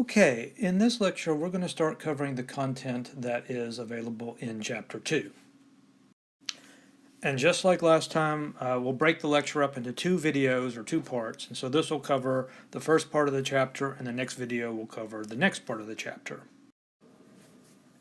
Okay, in this lecture we're going to start covering the content that is available in Chapter 2. And just like last time, we'll break the lecture up into two videos or two parts. And so this will cover the first part of the chapter, and the next video will cover the next part of the chapter.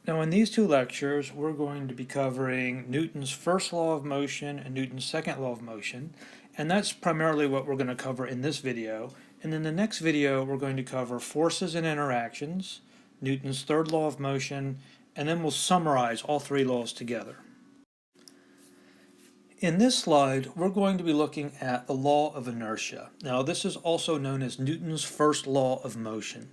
Now in these two lectures, we're going to be covering Newton's first law of motion and Newton's second law of motion. And that's primarily what we're going to cover in this video. And in the next video, we're going to cover forces and interactions, Newton's third law of motion, and then we'll summarize all three laws together. In this slide, we're going to be looking at the law of inertia. Now, this is also known as Newton's first law of motion.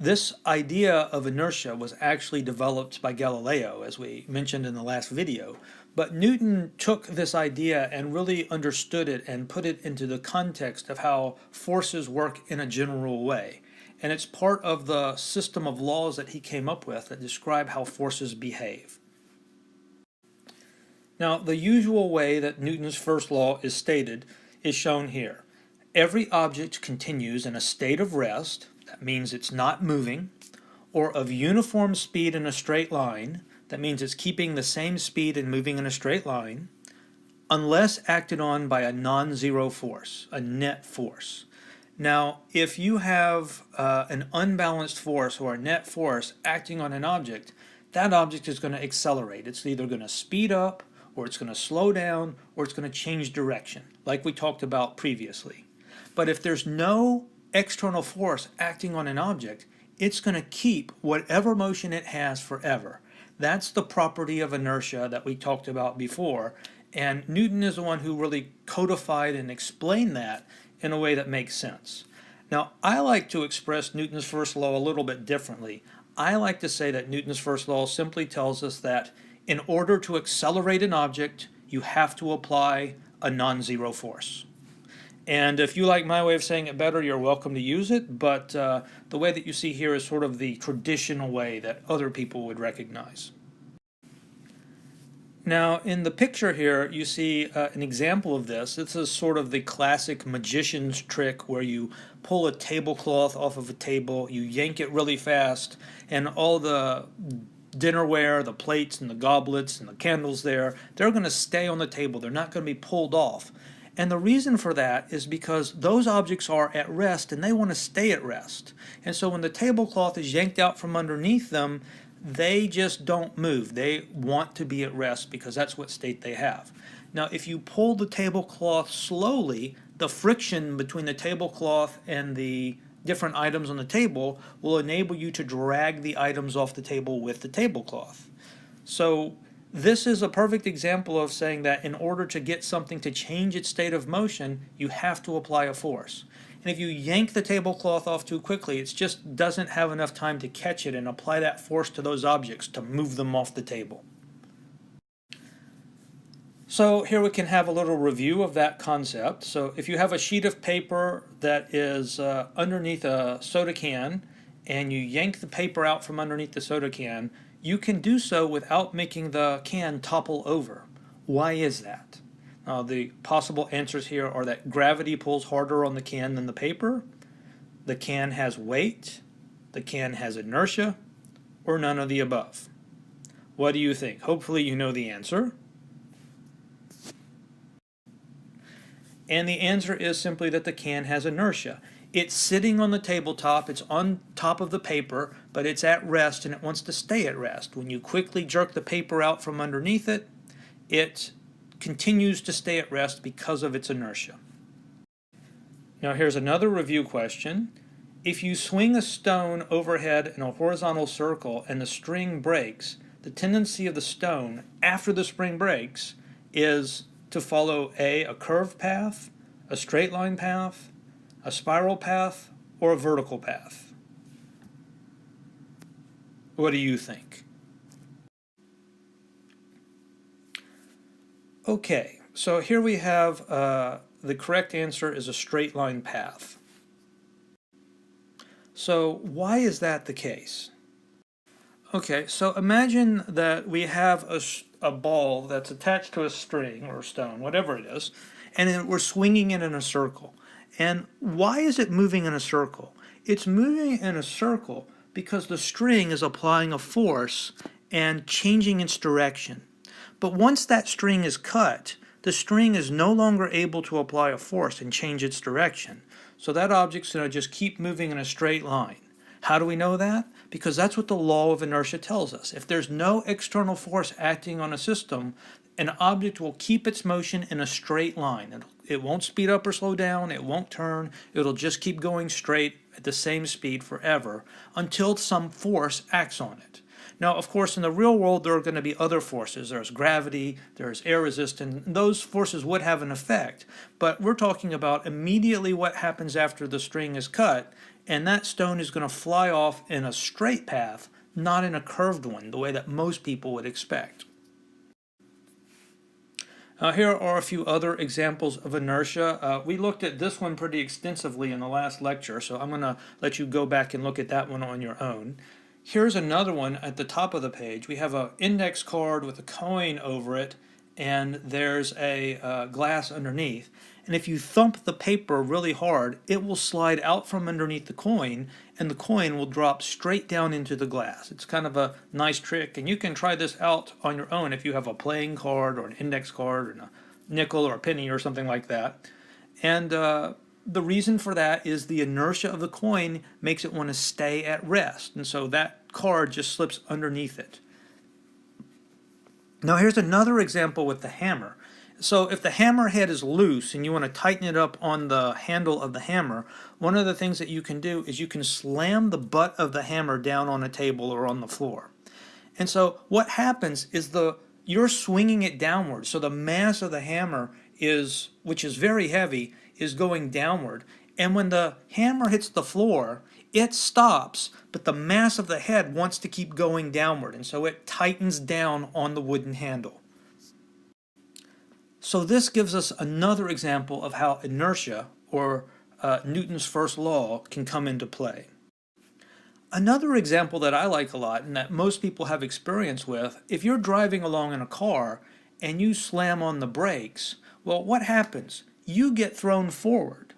This idea of inertia was actually developed by Galileo, as we mentioned in the last video, but Newton took this idea and really understood it and put it into the context of how forces work in a general way. And it's part of the system of laws that he came up with that describe how forces behave. Now, the usual way that Newton's first law is stated is shown here. Every object continues in a state of rest, that means it's not moving, or of uniform speed in a straight line, that means it's keeping the same speed and moving in a straight line, unless acted on by a non-zero force, a net force. Now, if you have an unbalanced force or a net force acting on an object, that object is going to accelerate. It's either going to speed up, or it's going to slow down, or it's going to change direction, like we talked about previously. But if there's no external force acting on an object, it's going to keep whatever motion it has forever. That's the property of inertia that we talked about before, and Newton is the one who really codified and explained that in a way that makes sense. Now, I like to express Newton's first law a little bit differently. I like to say that Newton's first law simply tells us that in order to accelerate an object, you have to apply a non-zero force. And if you like my way of saying it better, you're welcome to use it, but the way that you see here is sort of the traditional way that other people would recognize. Now, in the picture here, you see an example of this. This is sort of the classic magician's trick where you pull a tablecloth off of a table, you yank it really fast, and all the dinnerware, the plates and the goblets and the candles there, they're going to stay on the table. They're not going to be pulled off. And the reason for that is because those objects are at rest and they want to stay at rest. And so when the tablecloth is yanked out from underneath them, they just don't move. They want to be at rest because that's what state they have. Now, if you pull the tablecloth slowly, the friction between the tablecloth and the different items on the table will enable you to drag the items off the table with the tablecloth. So this is a perfect example of saying that in order to get something to change its state of motion, you have to apply a force. And if you yank the tablecloth off too quickly, it just doesn't have enough time to catch it and apply that force to those objects to move them off the table. So here we can have a little review of that concept. So if you have a sheet of paper that is underneath a soda can and you yank the paper out from underneath the soda can, you can do so without making the can topple over. Why is that? The possible answers here are that gravity pulls harder on the can than the paper, the can has weight, the can has inertia, or none of the above. What do you think? Hopefully you know the answer. And the answer is simply that the can has inertia. It's sitting on the tabletop, it's on top of the paper, but it's at rest and it wants to stay at rest. When you quickly jerk the paper out from underneath it, it continues to stay at rest because of its inertia. Now here's another review question. If you swing a stone overhead in a horizontal circle and the string breaks, the tendency of the stone after the spring breaks is to follow a curved path, a straight line path, a spiral path, or a vertical path. What do you think? Okay, so here we have the correct answer is a straight line path. So why is that the case? Okay, so imagine that we have a ball that's attached to a string or a stone, whatever it is, and then we're swinging it in a circle. And why is it moving in a circle? It's moving in a circle because the string is applying a force and changing its direction. But once that string is cut, the string is no longer able to apply a force and change its direction. So that object's going to just keep moving in a straight line. How do we know that? Because that's what the law of inertia tells us. If there's no external force acting on a system, an object will keep its motion in a straight line. It won't speed up or slow down, it won't turn, it'll just keep going straight at the same speed forever until some force acts on it. Now, of course, in the real world, there are going to be other forces. There's gravity, there's air resistance, and those forces would have an effect. But we're talking about immediately what happens after the string is cut, and that stone is going to fly off in a straight path, not in a curved one, the way that most people would expect. Here are a few other examples of inertia. We looked at this one pretty extensively in the last lecture, so I'm going to let you go back and look at that one on your own. Here's another one at the top of the page. We have an index card with a coin over it, and there's a glass underneath. And if you thump the paper really hard, it will slide out from underneath the coin, and the coin will drop straight down into the glass. It's kind of a nice trick, and you can try this out on your own if you have a playing card or an index card and a nickel or a penny or something like that. And the reason for that is the inertia of the coin makes it want to stay at rest, and so that card just slips underneath it. Now here's another example with the hammer. So if the hammer head is loose and you want to tighten it up on the handle of the hammer, one of the things that you can do is you can slam the butt of the hammer down on a table or on the floor. And so what happens is you're swinging it downward, so the mass of the hammer which is very heavy, is going downward. And when the hammer hits the floor, it stops, but the mass of the head wants to keep going downward, and so it tightens down on the wooden handle. So this gives us another example of how inertia, or Newton's first law, can come into play. Another example that I like a lot and that most people have experience with, if you're driving along in a car and you slam on the brakes, well, what happens? You get thrown forward.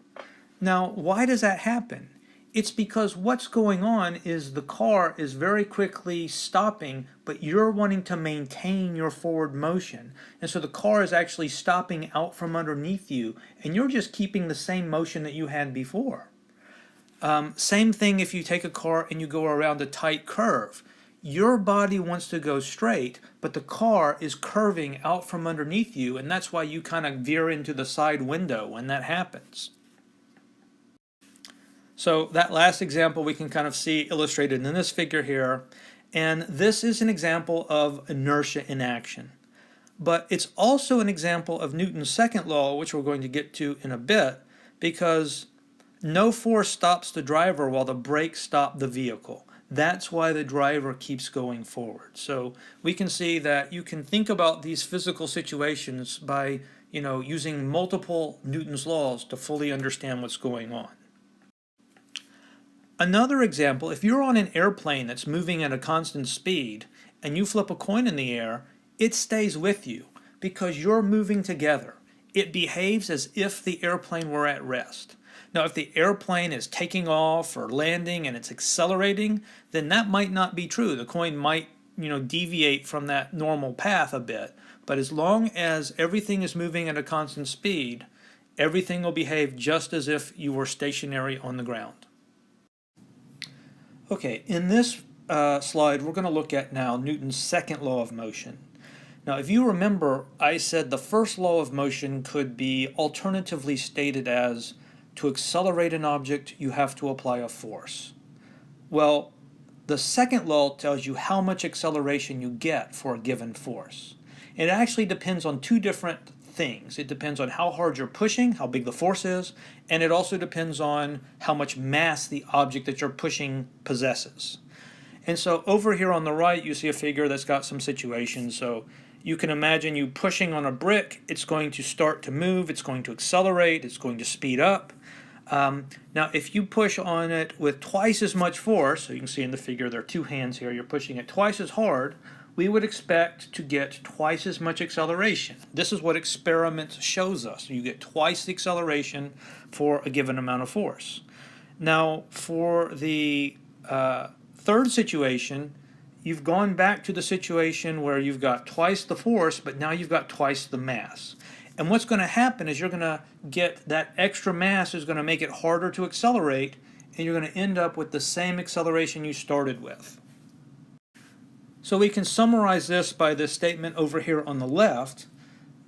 Now, why does that happen? It's because what's going on is the car is very quickly stopping, but you're wanting to maintain your forward motion. And so the car is actually stopping out from underneath you, and you're just keeping the same motion that you had before. Same thing if you take a car and you go around a tight curve. Your body wants to go straight, but the car is curving out from underneath you, and that's why you kind of veer into the side window when that happens. So that last example we can kind of see illustrated in this figure here, and this is an example of inertia in action. But it's also an example of Newton's second law, which we're going to get to in a bit, because no force stops the driver while the brakes stop the vehicle. That's why the driver keeps going forward. So we can see that you can think about these physical situations by, using multiple Newton's laws to fully understand what's going on. Another example, if you're on an airplane that's moving at a constant speed and you flip a coin in the air, it stays with you because you're moving together. It behaves as if the airplane were at rest. Now, if the airplane is taking off or landing and it's accelerating, then that might not be true. The coin might, deviate from that normal path a bit. But as long as everything is moving at a constant speed, everything will behave just as if you were stationary on the ground. Okay, in this slide, we're going to look at now Newton's second law of motion. Now, if you remember, I said the first law of motion could be alternatively stated as, to accelerate an object, you have to apply a force. Well, the second law tells you how much acceleration you get for a given force. It actually depends on two different things. It depends on how hard you're pushing, how big the force is, and it also depends on how much mass the object that you're pushing possesses. And so over here on the right, you see a figure that's got some situations. So you can imagine you pushing on a brick, it's going to start to move, it's going to accelerate, it's going to speed up. Now, if you push on it with twice as much force, so you can see in the figure there are two hands here, you're pushing it twice as hard, we would expect to get twice as much acceleration. This is what experiment shows us. You get twice the acceleration for a given amount of force. Now, for the third situation, you've gone back to the situation where you've got twice the force, but now you've got twice the mass. And what's going to happen is you're going to get that extra mass is going to make it harder to accelerate, and you're going to end up with the same acceleration you started with. So we can summarize this by this statement over here on the left.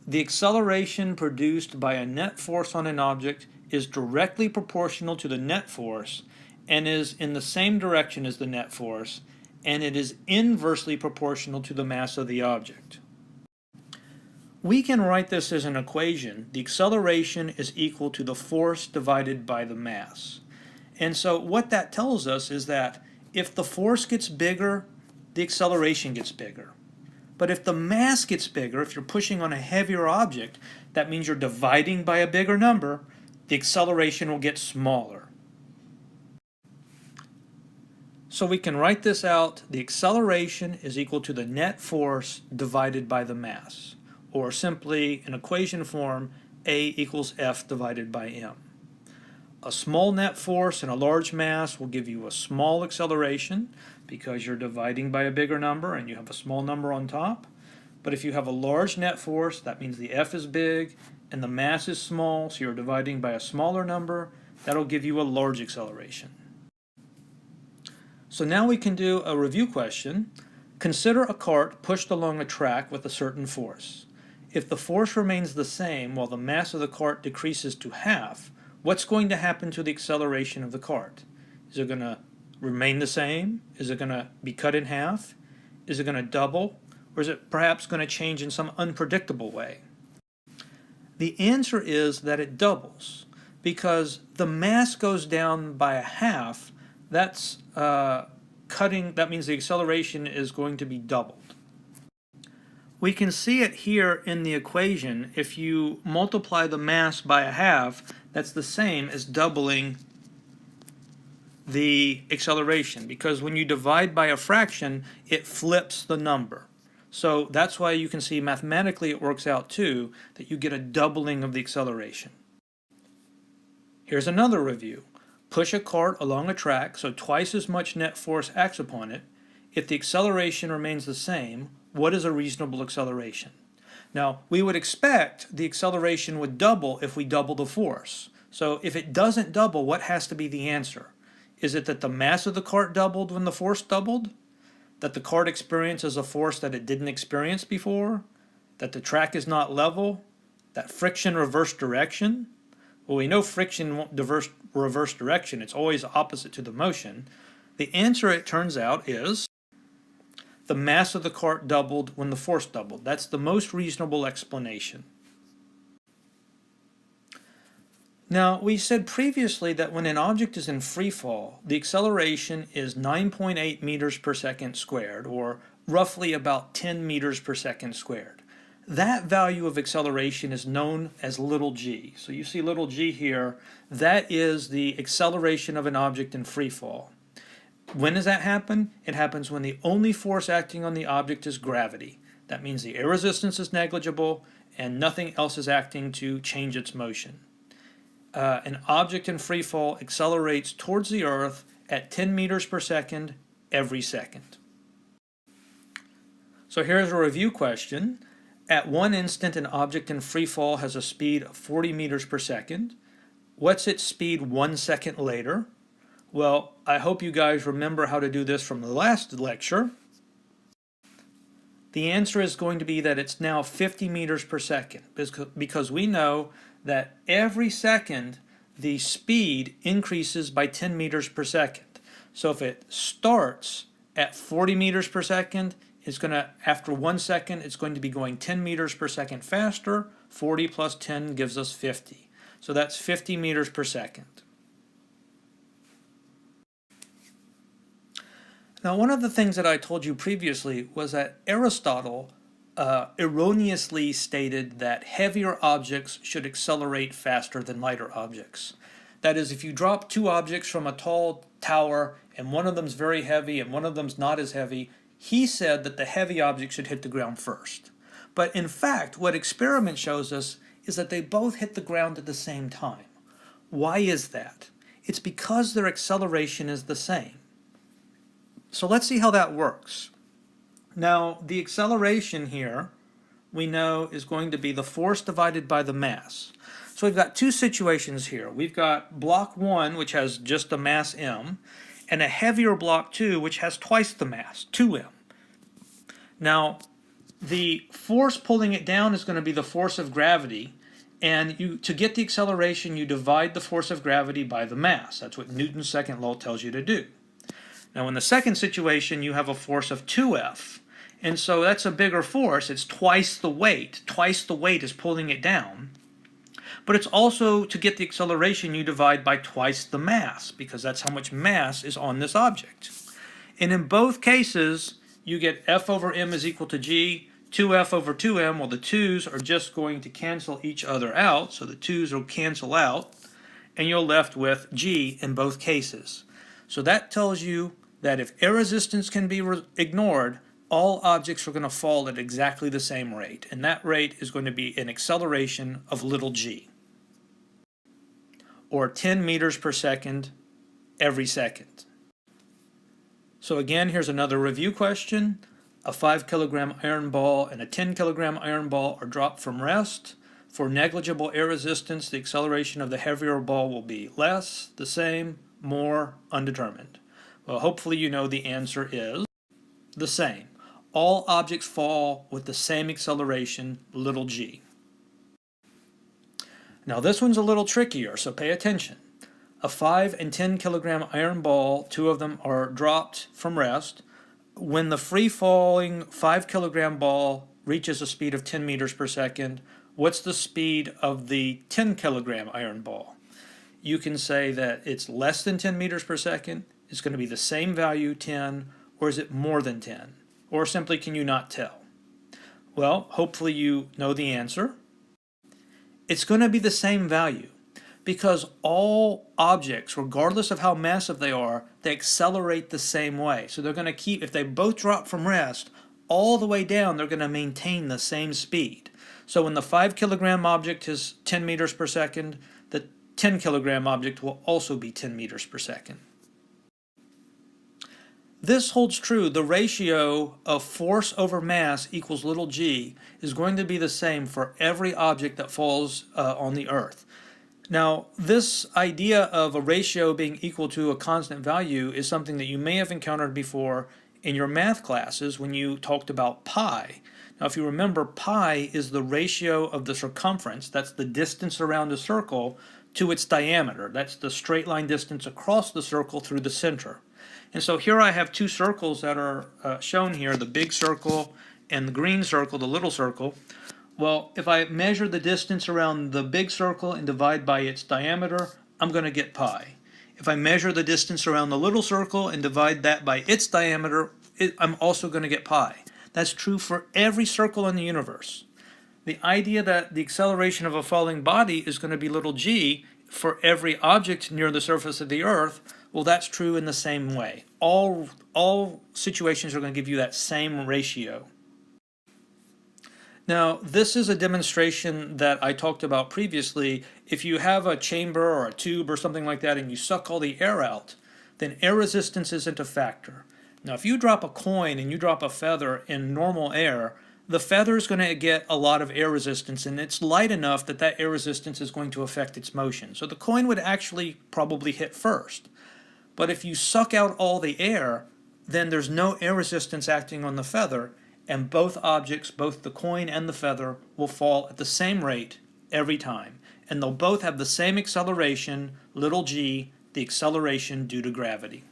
The acceleration produced by a net force on an object is directly proportional to the net force and is in the same direction as the net force, and it is inversely proportional to the mass of the object. We can write this as an equation. The acceleration is equal to the force divided by the mass. And so what that tells us is that if the force gets bigger, the acceleration gets bigger. But if the mass gets bigger, if you're pushing on a heavier object, that means you're dividing by a bigger number, the acceleration will get smaller. So we can write this out. The acceleration is equal to the net force divided by the mass. Or simply, in equation form, A equals F divided by M. A small net force and a large mass will give you a small acceleration because you're dividing by a bigger number and you have a small number on top. But if you have a large net force, that means the F is big and the mass is small, so you're dividing by a smaller number. That'll give you a large acceleration. So now we can do a review question. Consider a cart pushed along a track with a certain force. If the force remains the same while the mass of the cart decreases to half, what's going to happen to the acceleration of the cart? Is it going to remain the same? Is it going to be cut in half? Is it going to double? Or is it perhaps going to change in some unpredictable way? The answer is that it doubles, because the mass goes down by a half. That's cutting. That means the acceleration is going to be doubled. We can see it here in the equation. If you multiply the mass by a half, that's the same as doubling the acceleration, because when you divide by a fraction, it flips the number. So that's why you can see mathematically it works out too, that you get a doubling of the acceleration. Here's another review. Push a cart along a track so twice as much net force acts upon it. If the acceleration remains the same, what is a reasonable acceleration? Now, we would expect the acceleration would double if we double the force. So if it doesn't double, what has to be the answer? Is it that the mass of the cart doubled when the force doubled? That the cart experiences a force that it didn't experience before? That the track is not level? That friction reversed direction? Well, we know friction won't reverse direction. It's always opposite to the motion. The answer, it turns out, is the mass of the cart doubled when the force doubled. That's the most reasonable explanation. Now, we said previously that when an object is in free fall, the acceleration is 9.8 meters per second squared, or roughly about 10 meters per second squared. That value of acceleration is known as little g. So you see little g here. That is the acceleration of an object in free fall. When does that happen? It happens when the only force acting on the object is gravity. That means the air resistance is negligible and nothing else is acting to change its motion. An object in free fall accelerates towards the Earth at 10 meters per second every second. So here's a review question. At one instant, an object in free fall has a speed of 40 meters per second. What's its speed 1 second later? Well, I hope you guys remember how to do this from the last lecture. The answer is going to be that it's now 50 meters per second, because we know that every second the speed increases by 10 meters per second. So if it starts at 40 meters per second, it's going to, after 1 second, it's going to be going 10 meters per second faster. 40 plus 10 gives us 50. So that's 50 meters per second. Now, one of the things that I told you previously was that Aristotle erroneously stated that heavier objects should accelerate faster than lighter objects. That is, if you drop two objects from a tall tower and one of them's very heavy and one of them's not as heavy, he said that the heavy object should hit the ground first. But in fact, what experiment shows us is that they both hit the ground at the same time. Why is that? It's because their acceleration is the same. So let's see how that works. Now, the acceleration here, we know, is going to be the force divided by the mass. So we've got two situations here. We've got block 1, which has just a mass m, and a heavier block 2, which has twice the mass, 2m. Now, the force pulling it down is going to be the force of gravity, and to get the acceleration, you divide the force of gravity by the mass. That's what Newton's second law tells you to do. Now, in the second situation, you have a force of 2F, and so that's a bigger force. It's twice the weight. Twice the weight is pulling it down. But it's also, to get the acceleration, you divide by twice the mass, because that's how much mass is on this object. And in both cases, you get F over m is equal to g, 2F over 2m. Well, the 2's are just going to cancel each other out, so the 2's will cancel out, and you're left with g in both cases. So that tells you that if air resistance can be ignored, all objects are going to fall at exactly the same rate, and that rate is going to be an acceleration of little g, or 10 meters per second every second. So again, here's another review question. A 5 kilogram iron ball and a 10 kilogram iron ball are dropped from rest. For negligible air resistance, the acceleration of the heavier ball will be less, the same, more, undetermined. Well, hopefully you know the answer is the same. All objects fall with the same acceleration, little g. Now this one's a little trickier, so pay attention. A 5 and 10 kilogram iron ball, two of them are dropped from rest. When the free-falling 5 kilogram ball reaches a speed of 10 meters per second, what's the speed of the 10 kilogram iron ball? You can say that it's less than 10 meters per second, it's going to be the same value, 10, or is it more than 10? Or simply, can you not tell? Well, hopefully you know the answer. It's going to be the same value, because all objects, regardless of how massive they are, they accelerate the same way. So they're going to keep, if they both drop from rest, all the way down, they're going to maintain the same speed. So when the 5 kilogram object is 10 meters per second, the 10 kilogram object will also be 10 meters per second. This holds true. The ratio of force over mass equals little g is going to be the same for every object that falls on the Earth. Now, this idea of a ratio being equal to a constant value is something that you may have encountered before in your math classes when you talked about pi. Now, if you remember, pi is the ratio of the circumference, that's the distance around a circle, to its diameter. That's the straight line distance across the circle through the center. And so here I have two circles that are shown here, the big circle and the green circle, the little circle. Well, if I measure the distance around the big circle and divide by its diameter, I'm going to get pi. If I measure the distance around the little circle and divide that by its diameter, I'm also going to get pi. That's true for every circle in the universe. The idea that the acceleration of a falling body is going to be little g for every object near the surface of the Earth, well, that's true in the same way. All situations are going to give you that same ratio. Now, this is a demonstration that I talked about previously. If you have a chamber or a tube or something like that and you suck all the air out, then air resistance isn't a factor. Now, if you drop a coin and you drop a feather in normal air, the feather is going to get a lot of air resistance, and it's light enough that that air resistance is going to affect its motion. So the coin would actually probably hit first. But if you suck out all the air, then there's no air resistance acting on the feather, and both objects, both the coin and the feather, will fall at the same rate every time. And they'll both have the same acceleration, little g, the acceleration due to gravity.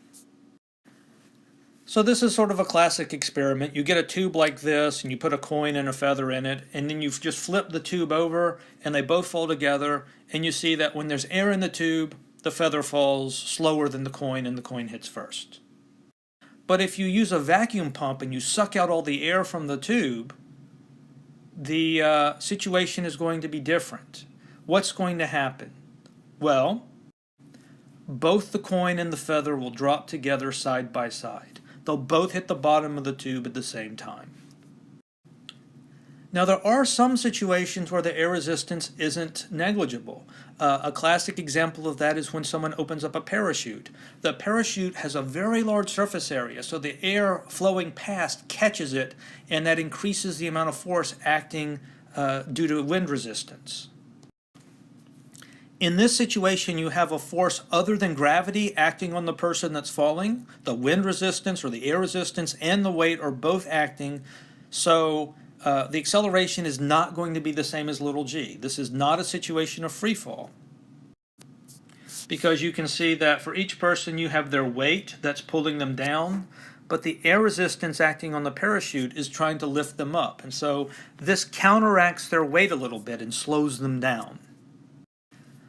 So this is sort of a classic experiment. You get a tube like this, and you put a coin and a feather in it, and then you just flip the tube over, and they both fall together, and you see that when there's air in the tube, the feather falls slower than the coin, and the coin hits first. But if you use a vacuum pump and you suck out all the air from the tube, the situation is going to be different. What's going to happen? Well, both the coin and the feather will drop together side by side. They'll both hit the bottom of the tube at the same time. Now, there are some situations where the air resistance isn't negligible. A classic example of that is when someone opens up a parachute. The parachute has a very large surface area, so the air flowing past catches it, and that increases the amount of force acting due to wind resistance. In this situation, you have a force other than gravity acting on the person that's falling. The wind resistance or the air resistance and the weight are both acting, so the acceleration is not going to be the same as little g. This is not a situation of free fall, because you can see that for each person you have their weight that's pulling them down, but the air resistance acting on the parachute is trying to lift them up, and so this counteracts their weight a little bit and slows them down.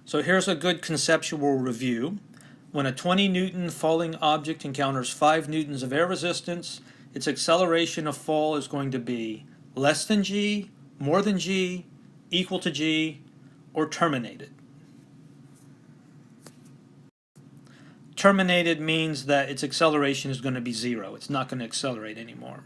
So here's a good conceptual review. When a 20 Newton falling object encounters 5 newtons of air resistance, its acceleration of fall is going to be less than g, more than g, equal to g, or terminated. Terminated means that its acceleration is going to be 0. It's not going to accelerate anymore.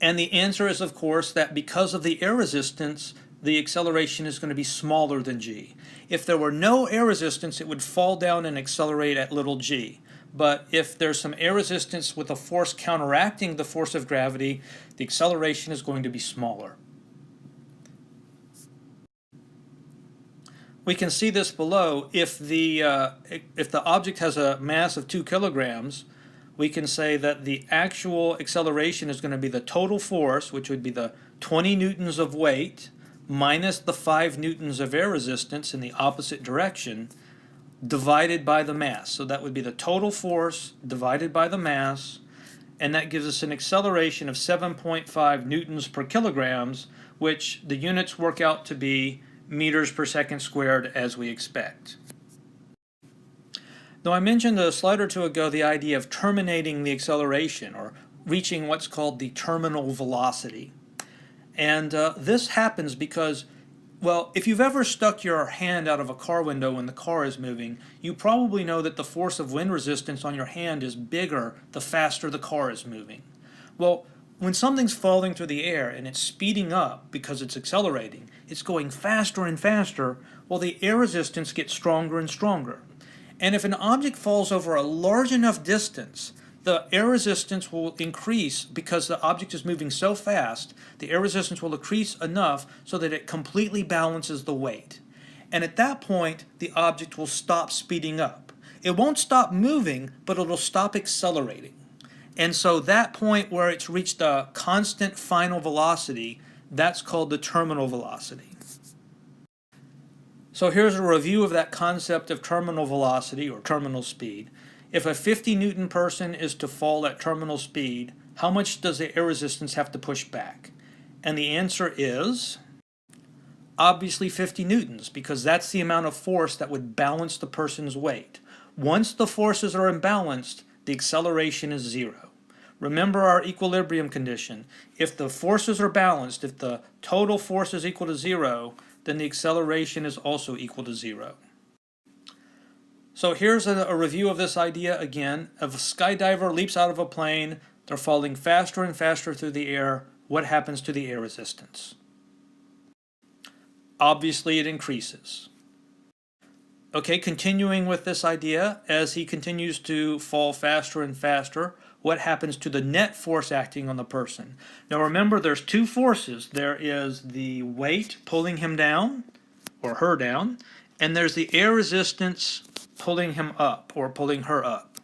And the answer is, of course, that because of the air resistance, the acceleration is going to be smaller than g. If there were no air resistance, it would fall down and accelerate at little g. But if there's some air resistance with a force counteracting the force of gravity, the acceleration is going to be smaller. We can see this below. If the object has a mass of 2 kilograms, we can say that the actual acceleration is going to be the total force, which would be the 20 newtons of weight, minus the 5 newtons of air resistance in the opposite direction, divided by the mass. So that would be the total force divided by the mass, and that gives us an acceleration of 7.5 newtons per kilograms, which the units work out to be meters per second squared, as we expect. Now, I mentioned a slide or two ago the idea of terminating the acceleration, or reaching what's called the terminal velocity. And this happens because, well, if you've ever stuck your hand out of a car window when the car is moving, you probably know that the force of wind resistance on your hand is bigger the faster the car is moving. Well, when something's falling through the air and it's speeding up because it's accelerating, it's going faster and faster, well, the air resistance gets stronger and stronger. And if an object falls over a large enough distance, the air resistance will increase because the object is moving so fast. The air resistance will increase enough so that it completely balances the weight. And at that point, the object will stop speeding up. It won't stop moving, but it'll stop accelerating. And so that point where it's reached a constant final velocity, that's called the terminal velocity. So here's a review of that concept of terminal velocity or terminal speed. If a 50 Newton person is to fall at terminal speed, how much does the air resistance have to push back? And the answer is obviously 50 newtons, because that's the amount of force that would balance the person's weight. Once the forces are imbalanced, the acceleration is 0. Remember our equilibrium condition. If the forces are balanced, if the total force is equal to 0, then the acceleration is also equal to 0. So here's a review of this idea again. If a skydiver leaps out of a plane, they're falling faster and faster through the air. What happens to the air resistance? Obviously it increases. Okay, continuing with this idea, as he continues to fall faster and faster, what happens to the net force acting on the person? Now remember, there's two forces. There is the weight pulling him down, or her down, and there's the air resistance pulling him up, or pulling her up.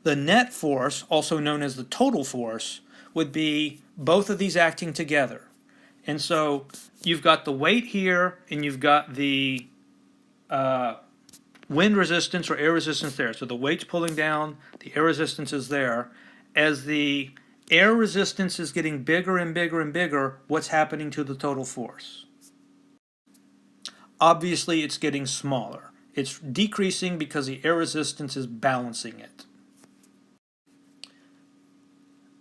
The net force, also known as the total force, would be both of these acting together. And so you've got the weight here, and you've got the wind resistance or air resistance there. So the weight's pulling down, the air resistance is there. As the air resistance is getting bigger and bigger and bigger, what's happening to the total force? Obviously, it's getting smaller. It's decreasing because the air resistance is balancing it.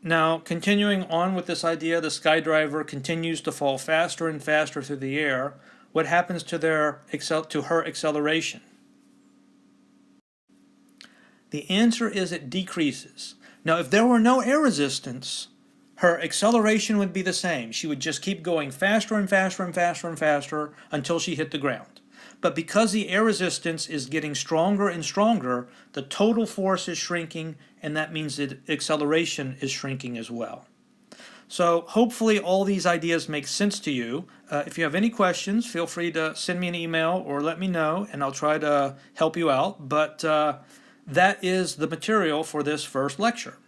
Now, continuing on with this idea, the skydiver continues to fall faster and faster through the air. What happens to her acceleration? The answer is it decreases. Now, if there were no air resistance, her acceleration would be the same. She would just keep going faster and faster and faster and faster until she hit the ground. But because the air resistance is getting stronger and stronger, the total force is shrinking, and that means that acceleration is shrinking as well. So hopefully all these ideas make sense to you. If you have any questions, feel free to send me an email or let me know, and I'll try to help you out. But that is the material for this first lecture.